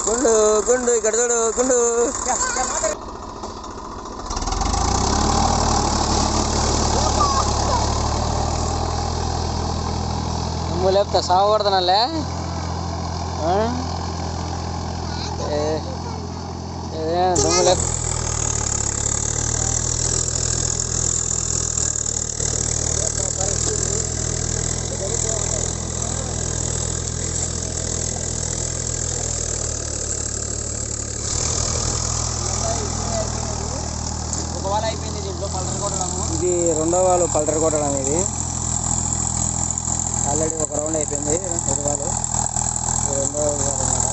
గుండు గుండు ఇక్కడ చూడు గుండు. దుమ్ము లేపుతా సాగు కొడతానలే. దుమ్ము లేపు. ఇది రెండో వాళ్ళు పల్టర్ కొట్టడం. ఇది ఆల్రెడీ ఒక రౌండ్ అయిపోయింది. ఎదువాలు రెండో వారు అన్నమాట.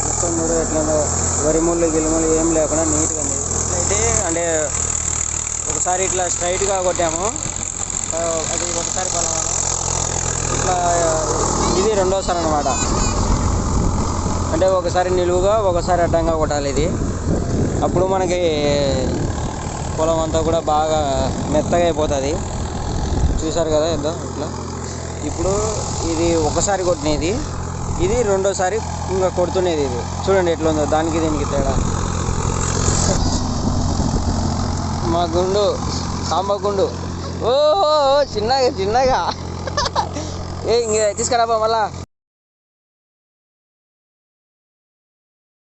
మొత్తం మూడు ఎట్లా వరి ముళ్ళు గిలిముళ్ళు ఏం లేకుండా నీట్గా ఉంది. అయితే అంటే ఒకసారి ఇట్లా స్ట్రైట్గా కొట్టాము, అది ఒకసారి పొలం ఇట్లా. ఇది రెండోసారి అన్నమాట. అంటే ఒకసారి నిలువుగా ఒకసారి అడ్డంగా కొట్టాలి ఇది. అప్పుడు మనకి పొలం అంతా కూడా బాగా మెత్తగా అయిపోతుంది. చూసారు కదా ఎంత ఇట్లా. ఇప్పుడు ఇది ఒకసారి కొట్టినది, ఇది రెండోసారి ఇంకా కొడుతున్నది. ఇది చూడండి ఎట్లా ఉందో దానికి దీనికి తేడా. మా గుండు సాంబ గుండు. ఓ చిన్నగా చిన్నగా ఇంక తీసుకురాబా మళ్ళా.